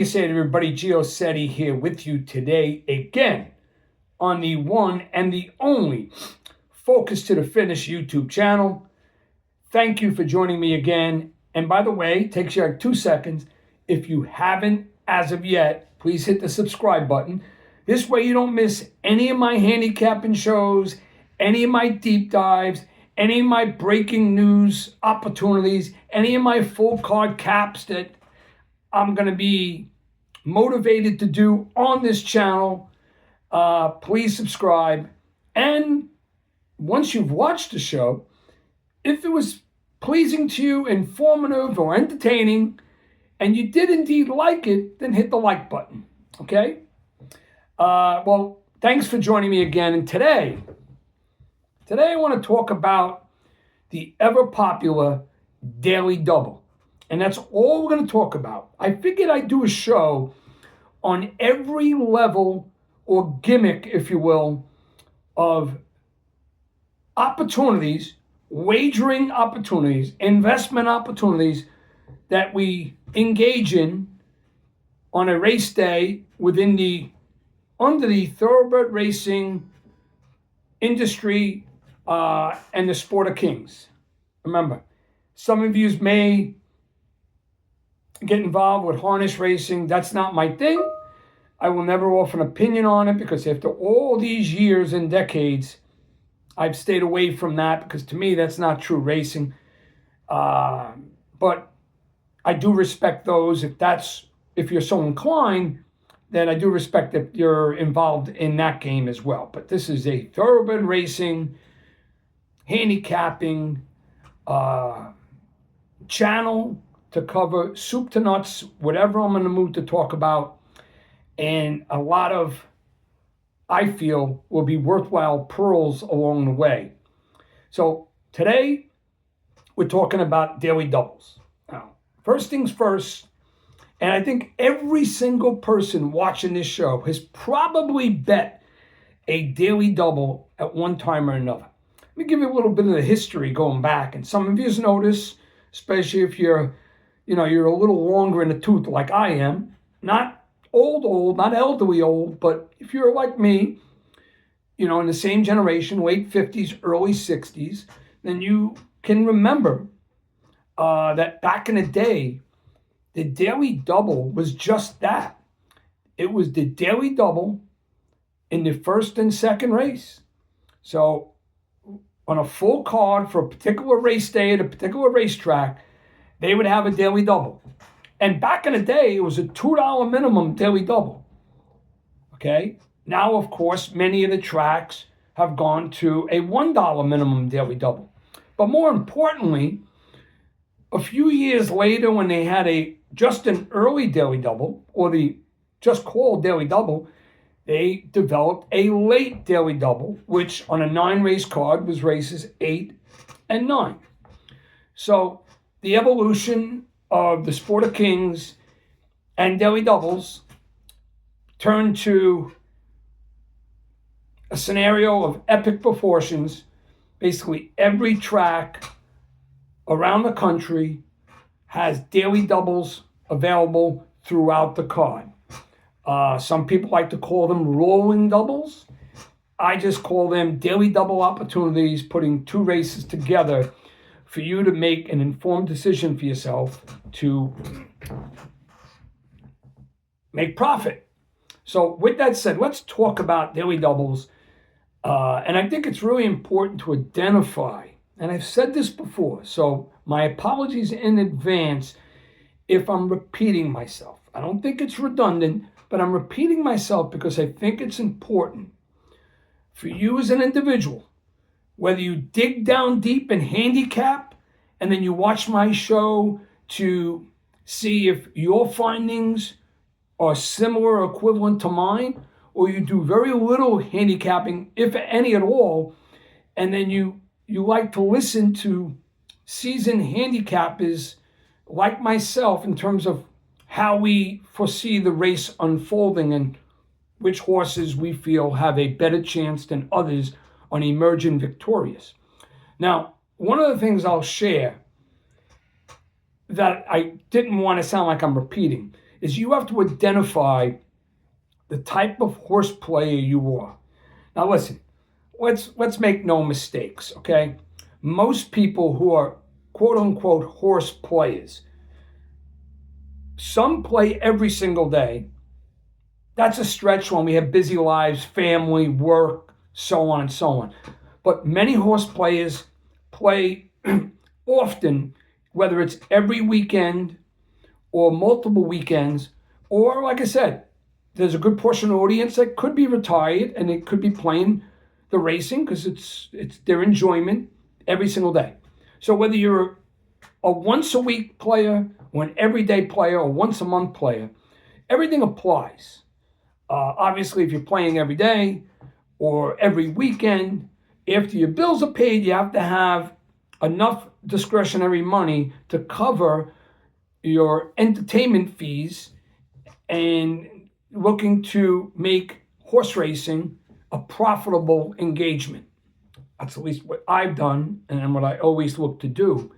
You say to everybody, Giosetti here with you today again on the one and the only Focus to the Finish YouTube channel. Thank you for joining me again. And by the way, it takes you like 2 seconds. If you haven't as of yet, please hit the subscribe button. This way you don't miss any of my handicapping shows, any of my deep dives, any of my breaking news opportunities, any of my full card caps that I'm going to be motivated to do on this channel. Please subscribe. And once you've watched the show, if it was pleasing to you, informative or entertaining, and you did indeed like it, then hit the like button. Okay? Well, thanks for joining me again. And today I want to talk about the ever popular Daily Double. And that's all we're going to talk about. I figured I'd do a show on every level or gimmick, if you will, of opportunities, wagering opportunities, investment opportunities that we engage in on a race day under the thoroughbred racing industry and the sport of kings. Remember, some of you may get involved with harness racing. That's not my thing. I will never offer an opinion on it because after all these years and decades, I've stayed away from that because to me, that's not true racing. But I do respect those. If you're so inclined, then I do respect that you're involved in that game as well. But this is a thoroughbred racing, handicapping channel to cover soup to nuts, whatever I'm in the mood to talk about, and a lot of, I feel, will be worthwhile pearls along the way. So today, we're talking about daily doubles. Now, first things first, and I think every single person watching this show has probably bet a daily double at one time or another. Let me give you a little bit of the history going back, and some of you notice, especially if you're a little longer in the tooth like I am, not old, not elderly old, but if you're like me, in the same generation, late 50s, early 60s, then you can remember that back in the day, the daily double was just that. It was the daily double in the first and second race. So on a full card for a particular race day at a particular racetrack, they would have a daily double. And back in the day, it was a $2 minimum daily double. Okay? Now, of course, many of the tracks have gone to a $1 minimum daily double. But more importantly, a few years later, when they had just an early daily double, or the just called daily double, they developed a late daily double, which on a 9-race card was races 8 and 9. So the evolution of the sport of kings and daily doubles turned to a scenario of epic proportions. Basically, every track around the country has daily doubles available throughout the card. Some people like to call them rolling doubles. I just call them daily double opportunities, putting 2 races together for you to make an informed decision for yourself to make profit. So with that said, let's talk about daily doubles. And I think it's really important to identify, and I've said this before, so my apologies in advance if I'm repeating myself. I don't think it's redundant, but I'm repeating myself because I think it's important for you as an individual, whether you dig down deep and handicap, and then you watch my show to see if your findings are similar or equivalent to mine, or you do very little handicapping, if any at all, and then you like to listen to seasoned handicappers like myself in terms of how we foresee the race unfolding and which horses we feel have a better chance than others on emerging victorious. Now, one of the things I'll share that I didn't want to sound like I'm repeating is you have to identify the type of horse player you are. Now listen, let's make no mistakes, okay? Most people who are quote unquote horse players, some play every single day. That's a stretch when we have busy lives, family, work, so on and so on. But many horse players play often, whether it's every weekend or multiple weekends, or like I said, there's a good portion of the audience that could be retired and it could be playing the racing because it's their enjoyment every single day. So whether you're a once a week player or an everyday player or once a month player, everything applies. Obviously, if you're playing every day or every weekend, after your bills are paid, you have to have enough discretionary money to cover your entertainment fees and looking to make horse racing a profitable engagement. That's at least what I've done and what I always look to do.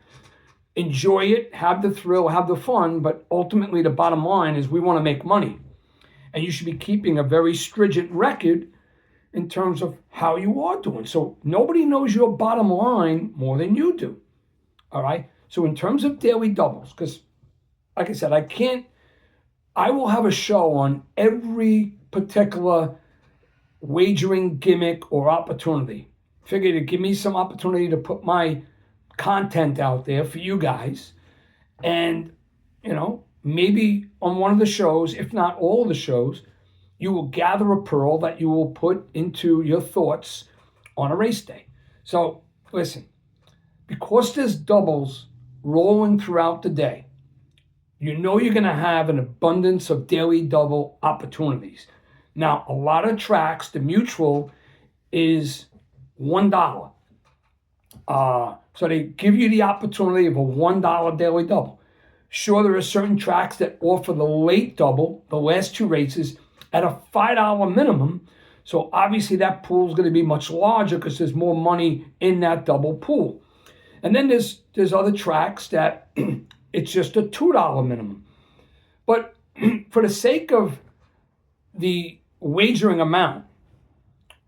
Enjoy it, have the thrill, have the fun, but ultimately the bottom line is we want to make money. And you should be keeping a very stringent record in terms of how you are doing. So nobody knows your bottom line more than you do. All right? So in terms of daily doubles, because like I said, I will have a show on every particular wagering gimmick or opportunity. Figure to give me some opportunity to put my content out there for you guys. And, maybe on one of the shows, if not all of the shows, you will gather a pearl that you will put into your thoughts on a race day. So listen, because there's doubles rolling throughout the day, you're going to have an abundance of daily double opportunities. Now, a lot of tracks, the mutual is $1. So they give you the opportunity of a $1 daily double. Sure, there are certain tracks that offer the late double, the last two races, at a $5 minimum. So obviously that pool is going to be much larger because there's more money in that double pool. And then there's other tracks that it's just a $2 minimum. But for the sake of the wagering amount,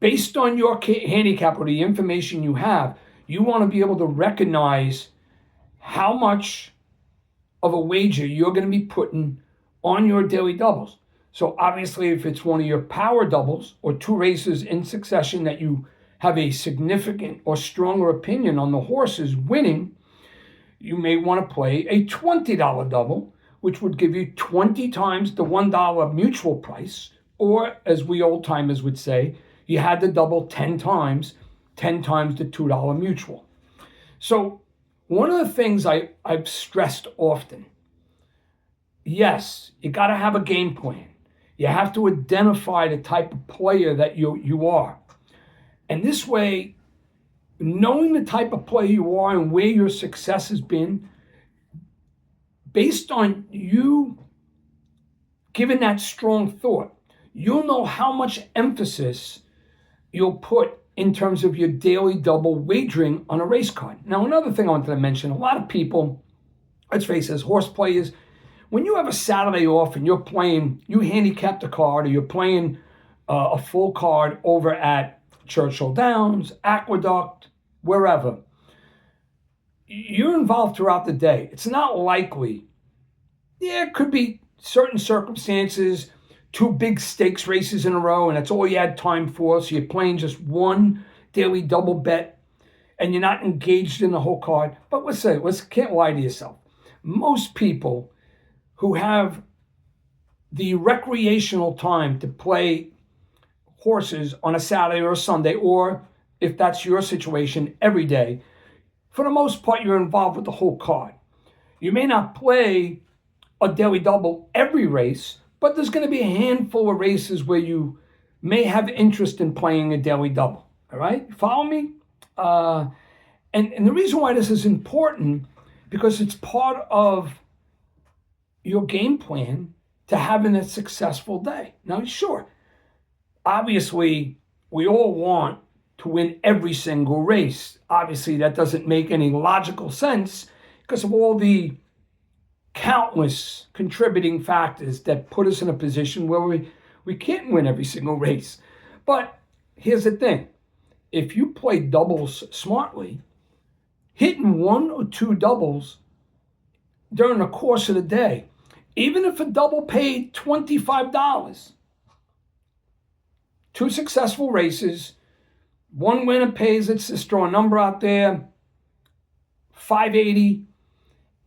based on your handicap or the information you have, you want to be able to recognize how much of a wager you're going to be putting on your daily doubles. So obviously, if it's one of your power doubles or two races in succession that you have a significant or stronger opinion on the horses winning, you may want to play a $20 double, which would give you 20 times the $1 mutual price, or as we old timers would say, you had the double 10 times the $2 mutual. So one of the things I've stressed often, yes, you got to have a game plan. You have to identify the type of player that you are. And this way, knowing the type of player you are and where your success has been, based on you giving that strong thought, you'll know how much emphasis you'll put in terms of your daily double wagering on a race card. Now, another thing I wanted to mention, a lot of people, let's face it, as horse players, when you have a Saturday off and you're playing, you handicap the card or you're playing a full card over at Churchill Downs, Aqueduct, wherever, you're involved throughout the day. It's not likely. Yeah, it could be certain circumstances, two big stakes races in a row, and that's all you had time for. So you're playing just one daily double bet, and you're not engaged in the whole card. But can't lie to yourself. Most people who have the recreational time to play horses on a Saturday or a Sunday, or if that's your situation, every day, for the most part, you're involved with the whole card. You may not play a daily double every race, but there's going to be a handful of races where you may have interest in playing a daily double. All right? Follow me? And the reason why this is important, because it's part of your game plan to having a successful day. Now, sure, obviously, we all want to win every single race. Obviously, that doesn't make any logical sense because of all the countless contributing factors that put us in a position where we can't win every single race. But here's the thing. If you play doubles smartly, hitting 1 or 2 doubles during the course of the day, even if a double paid $25, 2 successful races, 1 winner pays, let's just throw a number out there, $580,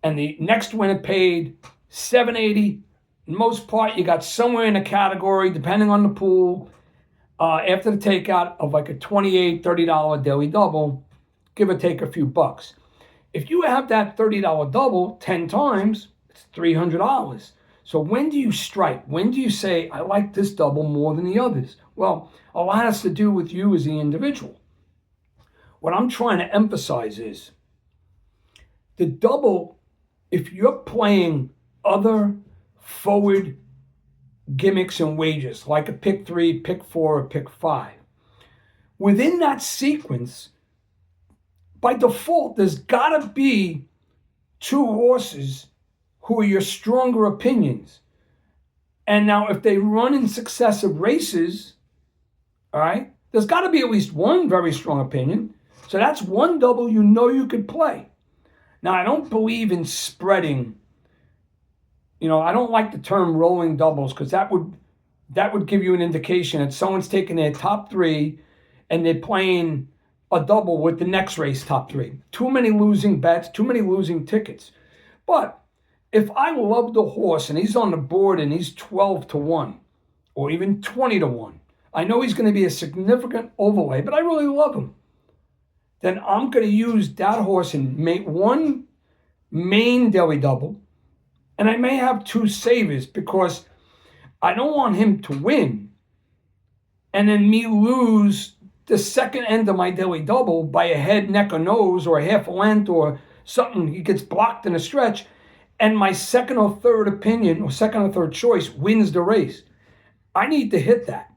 and the next winner paid $780. In most part, you got somewhere in a category, depending on the pool, after the takeout of like a $28, $30 daily double, give or take a few bucks. If you have that $30 double 10 times, it's $300. So when do you strike? When do you say, I like this double more than the others? Well, a lot has to do with you as the individual. What I'm trying to emphasize is the double, if you're playing other forward gimmicks and wagers, like a pick 3, pick 4, or pick 5, within that sequence, by default, there's got to be 2 horses who are your stronger opinions. And now if they run in successive races, all right, there's got to be at least one very strong opinion. So that's 1 double you know you could play. Now, I don't believe in spreading. I don't like the term rolling doubles because that would give you an indication that someone's taking their top 3 and they're playing a double with the next race top 3. Too many losing bets, too many losing tickets. But if I love the horse and he's on the board and he's 12-1 or even 20-1, I know he's going to be a significant overlay, but I really love him. Then I'm going to use that horse and make 1 main daily double, and I may have 2 savers because I don't want him to win and then me lose the second end of my daily double by a head, neck, or nose, or a half a length, or something. He gets blocked in a stretch, and my second or third opinion, or second or third choice, wins the race. I need to hit that.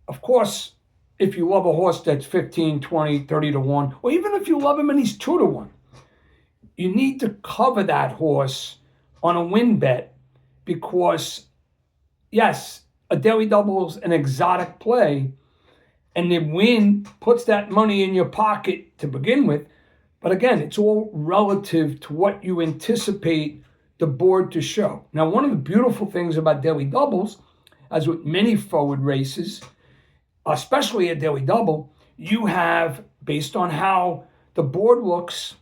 Of course, if you love a horse that's 15, 20, 30-1, or even if you love him and he's 2-1, you need to cover that horse on a win bet because, yes, a daily double is an exotic play, and the win puts that money in your pocket to begin with. But again, it's all relative to what you anticipate the board to show. Now, one of the beautiful things about daily doubles, as with many forward races, especially a daily double, you have, based on how the board looks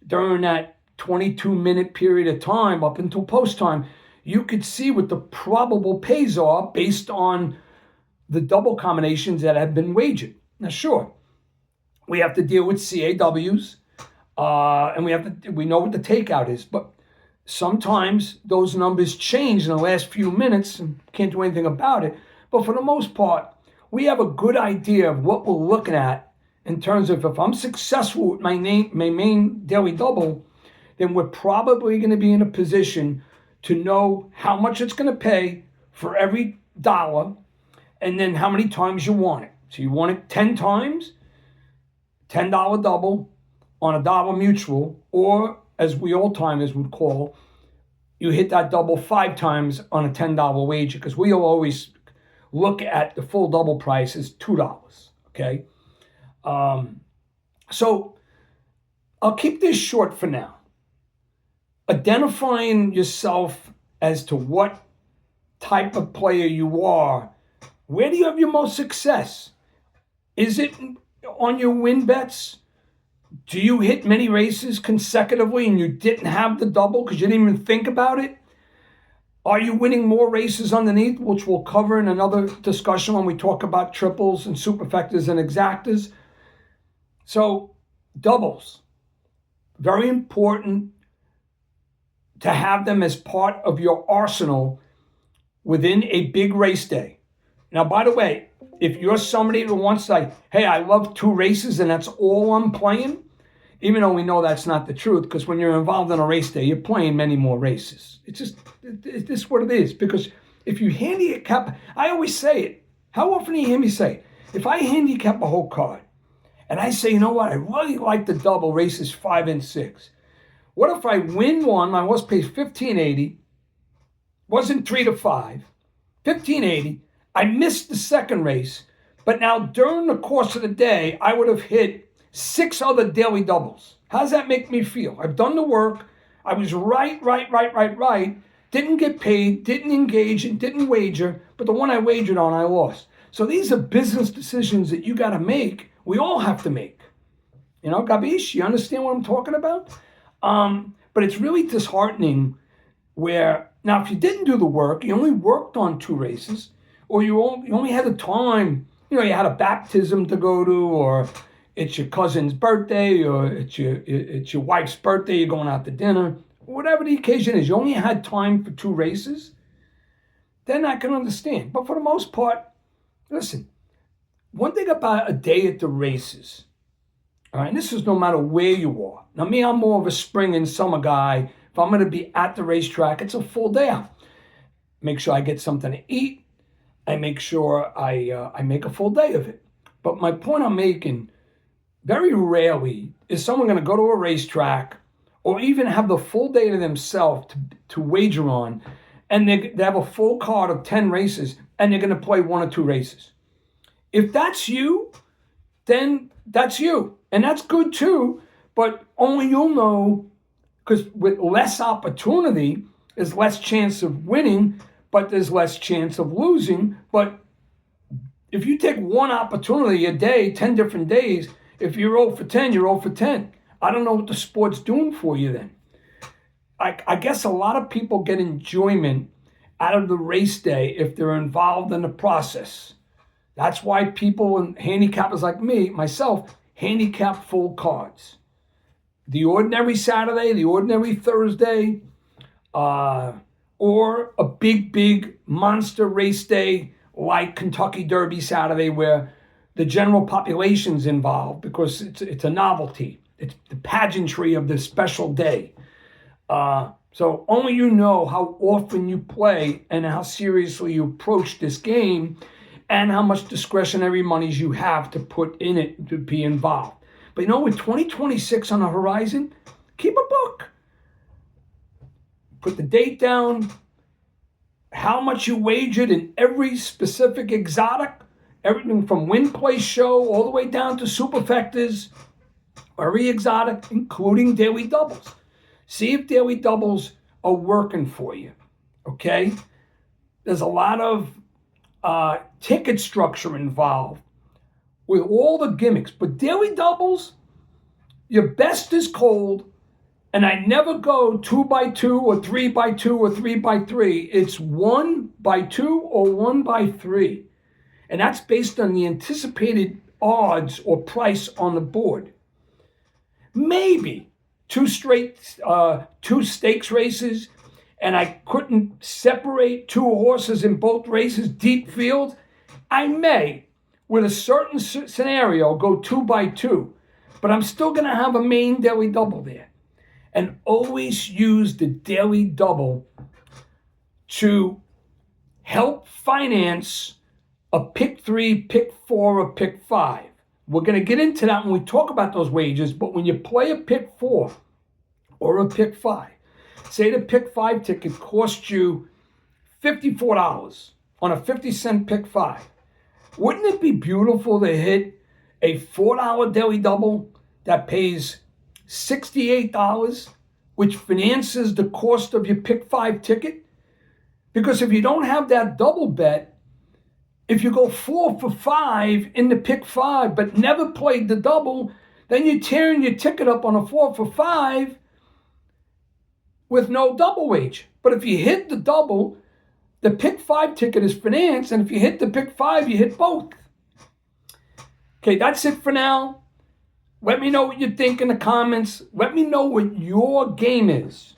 during that 22-minute period of time up until post time, you could see what the probable pays are based on the double combinations that have been wagered. Now, sure, we have to deal with CAWs, and we know what the takeout is, but sometimes those numbers change in the last few minutes and can't do anything about it. But for the most part, we have a good idea of what we're looking at in terms of if I'm successful with my main daily double, then we're probably going to be in a position to know how much it's going to pay for every dollar and then how many times you want it. So you want it 10 times, $10 double on a dollar mutual, or as we old timers would call, you hit that double 5 times on a $10 wager, because we'll always look at the full double price as $2, okay? So I'll keep this short for now. Identifying yourself as to what type of player you are. Where do you have your most success? Is it on your win bets? Do you hit many races consecutively and you didn't have the double because you didn't even think about it? Are you winning more races underneath, which we'll cover in another discussion when we talk about triples and superfectas and exactas? So, doubles. Very important to have them as part of your arsenal within a big race day. Now, by the way, if you're somebody who wants to say, hey, I love 2 races and that's all I'm playing, even though we know that's not the truth, because when you're involved in a race day, you're playing many more races. It's just what it is. Because if you handicap, I always say it. How often do you hear me say it? If I handicap a whole card and I say, you know what, I really like the double races 5 and 6. What if I win one, my horse pays 1580, wasn't 3 to 5, 1580, I missed the second race, but now during the course of the day, I would have hit 6 other daily doubles. How does that make me feel? I've done the work. I was right. Didn't get paid, didn't engage, and didn't wager, but the one I wagered on, I lost. So these are business decisions that you got to make. We all have to make. You know, Gabish, you understand what I'm talking about? But it's really disheartening where, now if you didn't do the work, you only worked on 2 races, or you only had the time, you know, you had a baptism to go to, or it's your cousin's birthday, or it's your wife's birthday, you're going out to dinner, whatever the occasion is, you only had time for 2 races, then I can understand. But for the most part, listen, one thing about a day at the races, all right, and this is no matter where you are. Now me, I'm more of a spring and summer guy. If I'm going to be at the racetrack, it's a full day out. Make sure I get something to eat. I make sure I make a full day of it. But my point I'm making, very rarely is someone going to go to a racetrack or even have the full day to themselves to wager on, and they have a full card of 10 races, and they're going to play 1 or 2 races. If that's you, then that's you. And that's good too, but only you'll know, because with less opportunity, there's less chance of winning, but there's less chance of losing. But if you take 1 opportunity a day, 10 different days, if you're 0 for 10, you're 0 for 10. I don't know what the sport's doing for you then. I guess a lot of people get enjoyment out of the race day if they're involved in the process. That's why people and handicappers like me, myself, handicap full cards. The ordinary Saturday, the ordinary Thursday, or a big monster race day like Kentucky Derby Saturday where the general population's involved because it's a novelty. It's the pageantry of this special day. So only you know how often you play and how seriously you approach this game and how much discretionary monies you have to put in it to be involved. But you know, with 2026 on the horizon, keep a book. Put the date down, how much you wagered in every specific exotic, everything from win, play, show, all the way down to superfectas, every exotic, including daily doubles. See if daily doubles are working for you, okay? There's a lot of ticket structure involved with all the gimmicks, but daily doubles, your best is cold, and I never go 2x2 or 3x2 or 3x3. It's 1x2 or 1x3, and that's based on the anticipated odds or price on the board. Maybe 2 stakes races, and I couldn't separate 2 horses in both races, deep field, I may, with a certain scenario, go 2x2, but I'm still going to have a main daily double there. And always use the daily double to help finance a pick 3, pick 4, or pick 5. We're going to get into that when we talk about those wages, but when you play a pick 4 or a pick 5, say the pick 5 ticket cost you $54 on a 50-cent pick 5. Wouldn't it be beautiful to hit a $4 daily double that pays $68, which finances the cost of your pick 5 ticket? Because if you don't have that double bet, if you go 4 for 5 in the pick 5 but never played the double, then you're tearing your ticket up on a 4 for 5 with no double wage. But if you hit the double, the pick 5 ticket is financed, and if you hit the pick 5, you hit both. Okay, that's it for now. Let me know what you think in the comments. Let me know what your game is.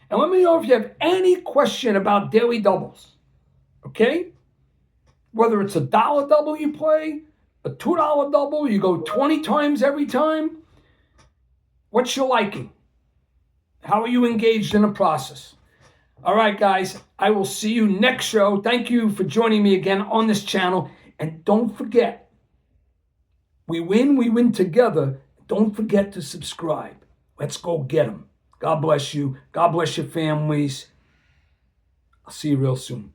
And let me know if you have any question about daily doubles. Okay? Whether it's a $1 double you play, a $2 double, you go 20 times every time. What's your liking? How are you engaged in the process? All right, guys, I will see you next show. Thank you for joining me again on this channel. And don't forget, we win together. Don't forget to subscribe. Let's go get them. God bless you. God bless your families. I'll see you real soon.